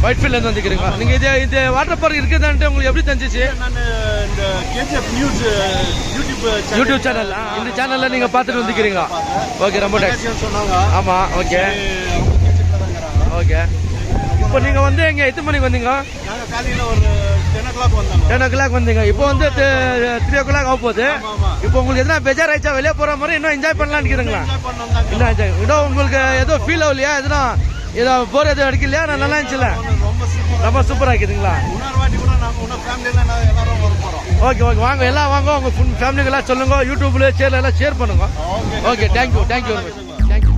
White field வந்துக்கிறீங்க. நீங்க இந்த water park இருக்குதான்ட்டு உங்களுக்கு எப்படி தெரிஞ்சிச்சு? நான் இந்த கேஜிஎஃப் நியூஸ் யூடியூப் சேனல், இந்த சேனல்ல நீங்க பார்த்துட்டு வந்துக்கிறீங்க. ஓகே, ரொம்ப தேங்க்ஸ் சொன்னாங்க. ஆமா, ஓகே ஓகே. இப்போ நீங்க வந்து எங்க எத்தனை மணிக்கு வந்தீங்க? நாங்க காலையில ஒரு 10 o'clock வந்தோம். 10 o'clock வந்தீங்க. இப்போ வந்து 3 o'clock ஆக போகுது. இப்போ உங்களுக்கு எதனா பெஜார் ஆயிடுச்சா? வெளியே போற மாதிரி இன்னும் என்ஜாய் பண்ணலாம்னு நினைக்கிறீங்களா? இன்னும் என்ஜாய் இன்னும் உங்களுக்கு எதுவும் ஃபீல் ஆகலையா? எதுனா ஏதோ போர் எதுவும் அடிக்கலையா? நான் நல்லா இருந்துச்சுல, ரொம்ப சூப்பரா இருக்குதுங்களா? ஓகே ஓகே, வாங்க எல்லாம் வாங்க, உங்க ஃபேமிலிக்கு எல்லாம் சொல்லுங்க, யூடியூப்ல சேர்ல எல்லாம் ஷேர் பண்ணுங்க. Okay, thank you very much. Thank you.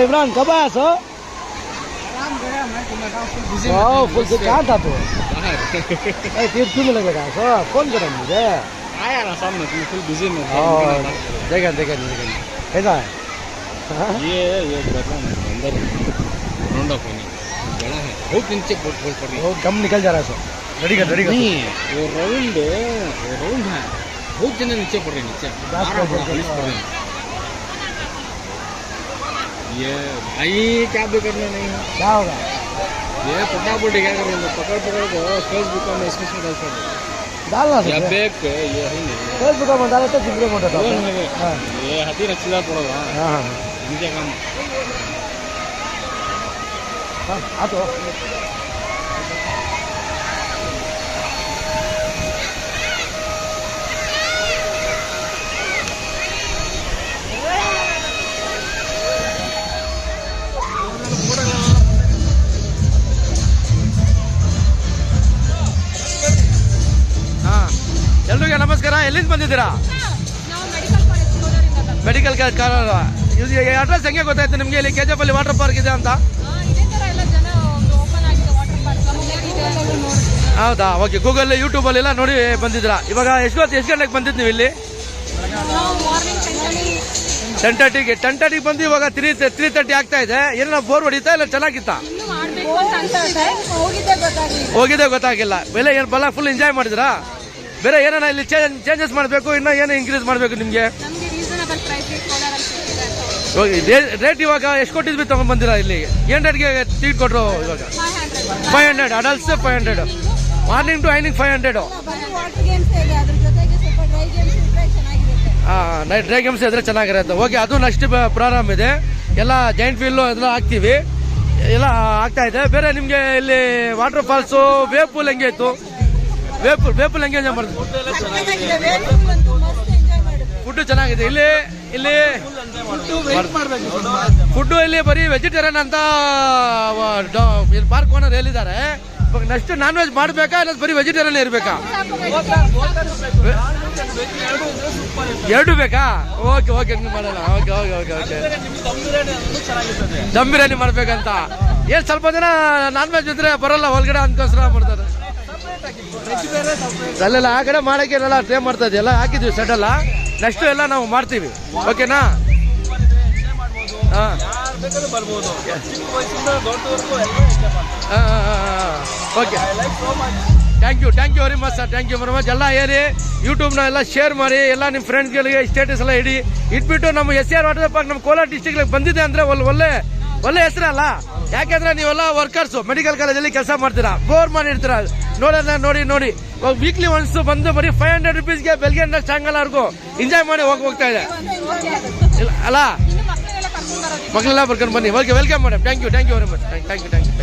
Imran कब आया सो? फुल से कहाँ था तू? तेरे क्यों नहीं लगा सो? फोन करा मुझे। आया ना सामने, तुम फुल बिजी में। देखा कैसा है? ये बता अंदर रोंडा कोनी बड़ा है, बहुत नीचे बोल पड़ रही है। वो कम निकल जा रहा है सो। रेडी कर नहीं, वो राउंड है, बहुत जने नीचे पड़ रहे हैं, नीचे पुलिस पड़ रही है। ये भाई क्या भी करना नहीं है, क्या होगा? ये फटाफट क्या करेंगे, पकड़ को फेसबुक में इसमें डालना ये बैग पे ये है नहीं, फेसबुक में डाले तो जिंदगी मोटा था। ये हाथी रचीदार पड़ेगा। हाँ नीचे काम आ तो ಎಲ್ರಿಗೂ ನಮಸ್ಕಾರ. ಎಲ್ಲಿಂದ ಬಂದಿದ್ದೀರಾ? ಮೆಡಿಕಲ್ ಅಡ್ರೆಸ್ ಹೆಂಗೆ ಗೊತ್ತಾಯ್ತು ನಿಮಗೆ ಇಲ್ಲಿ ಕೆಜಿಎಫ್ ಅಲ್ಲಿ ವಾಟರ್ ಪಾರ್ಕ್ ಇದೆ ಅಂತ? ಹೌದಾ, ಓಕೆ. ಗೂಗಲ್ ಯೂಟ್ಯೂಬ್ ಅಲ್ಲಿ ಎಲ್ಲ ನೋಡಿ ಬಂದಿದ್ದೀರಾ? ಇವಾಗ ಎಷ್ಟು ಗಂಟೆಗೆ ಬಂದಿದ್ದು ನೀವು ಇಲ್ಲಿ? 10:30 ಬಂದು ಇವಾಗ 3:30 ಆಗ್ತಾ ಇದೆ. ಏನೋ ಬೋರ್ ಹೊಡಿತಾ ಇಲ್ಲ? ಚೆನ್ನಾಗಿತ್ತಾ? ಹೋಗಿದ್ದೆ ಗೊತ್ತಾಗಿಲ್ಲ. ಬೆಲೆ ಏನು ಬಲ ಫುಲ್ ಎಂಜಾಯ್ ಮಾಡಿದ್ರಾ? ಬೇರೆ ಏನಾರ ಇಲ್ಲಿ ಚೇಂಜಸ್ ಮಾಡಬೇಕು, ಇನ್ನೂ ಏನು ಇನ್ಕ್ರೀಸ್ ಮಾಡಬೇಕು ನಿಮಗೆ? ರೇಟ್ ಇವಾಗ ಎಷ್ಟು ಕೊಟ್ಟಿದ್ವಿ ತಗೊಂಡ್ ಬಂದಿರಾ ಇಲ್ಲಿ? ಏನು ರೇಟ್ಗೆ ಟಿಕೆಟ್ ಕೊಟ್ಟರು ಇವಾಗ? 500 adults 500, morning to evening 500. Night dry games ಇದ್ರೆ ಚೆನ್ನಾಗಿರುತ್ತೆ. ಓಕೆ, ಅದು ನೆಕ್ಸ್ಟ್ ಪ್ರೋಗ್ರಾಮ್ ಇದೆ. ಎಲ್ಲ ಜೈಂಟ್ ವೀಲ್ ಎಲ್ಲ ಹಾಕ್ತೀವಿ, ಎಲ್ಲ ಆಗ್ತಾ ಇದೆ. ಬೇರೆ ನಿಮಗೆ ಇಲ್ಲಿ ವಾಟರ್ ಫಾಲ್ಸು, ವೇವ್ ಪೂಲ್ ಹೆಂಗೆ ಇತ್ತು? ವೇವ್ ಪೂಲ್ ಹೆಂಗೆ ಎಂಜಾಯ್ ಮಾಡಿದ್ವಿ? ಫುಡ್ ಚೆನ್ನಾಗಿದೆ ಇಲ್ಲಿ ಫುಡ್ಡು ಇಲ್ಲಿ ಬರೀ ವೆಜಿಟೇರಿಯನ್ ಅಂತ ಪಾರ್ಕ್ ಓನರ್ ಹೇಳಿದ್ದಾರೆ. ನೆಕ್ಸ್ಟ್ ನಾನ್ ವೆಜ್ ಮಾಡಬೇಕಾ ಇಲ್ಲ ಬರೀ ವೆಜಿಟೇರಿಯನ್ ಇರಬೇಕಾ? ಎರಡು ಬೇಕಾ? ಓಕೆ ಓಕೆ, ಹಂಗೆ ಮಾಡೋಣ. Okay okay okay okay. Dum biryani ಮಾಡ್ಬೇಕಂತ. ಏನ್ ಸ್ವಲ್ಪ ಜನ ನಾನ್ ವೆಜ್ ಇದ್ರೆ ಬರಲ್ಲ ಒಳಗಡೆ ಅನ್ಕೋಸ್ಕರ ಮಾಡ್ತಾರೆ. ಅಲ್ಲೆಲ್ಲ ಆ ಕಡೆ ಮಾಡಕ್ಕೆ ಎಲ್ಲ ಟ್ರೈ ಮಾಡ್ತಾ ಇದೆಯಲ್ಲ, ಹಾಕಿದ್ವಿ ಸೆಟ್ ಎಲ್ಲ. ನೆಕ್ಸ್ಟ್ ಎಲ್ಲ ನಾವು ಮಾಡ್ತೀವಿ, ಓಕೆನಾ? ಹಾಂ okay, thank you very much sir, thank you very much. ಎಲ್ಲ ಏರಿ ಯೂಟ್ಯೂಬ್ನ ಎಲ್ಲ ಶೇರ್ ಮಾಡಿ, ಎಲ್ಲ ನಿಮ್ಮ ಫ್ರೆಂಡ್ಸ್ಗಳಿಗೆ ಸ್ಟೇಟಸ್ ಎಲ್ಲ ಇಡಿ. ಇಟ್ಬಿಟ್ಟು ನಮ್ಮ SR ವಾಟರ್ ಪಾರ್ಕ್ ನಮ್ಮ ಕೋಲಾರ ಡಿಸ್ಟಿಕ್ಗೆ ಬಂದಿದೆ ಅಂದರೆ ಒಳ್ಳೆ ಹೆಸರಲ್ಲ. ಯಾಕೆಂದ್ರೆ ನೀವೆಲ್ಲ ವರ್ಕರ್ಸು ಮೆಡಿಕಲ್ ಕಾಲೇಜಲ್ಲಿ ಕೆಲಸ ಮಾಡ್ತೀರಾ, ಬೋರ್ ಮಾಡಿರ್ತೀರಾ. ನೋಡಿ ವೀಕ್ಲಿ ಒನ್ಸ್ ಬಂದು ಬರೀ 500 rupeesಗೆ ಬೆಳಗ್ಗೆಯಿಂದ ಸಾಯಂಕಾಲವರೆಗೂ ಎಂಜಾಯ್ ಮಾಡಿ ಹೋಗ್ತಾ ಇದೆ ಅಲ್ಲ? ಮಕ್ಕಳೆಲ್ಲ ಬರ್ಕೊಂಡು ಬನ್ನಿ. Okay, welcome madam. Thank you very much. Thank you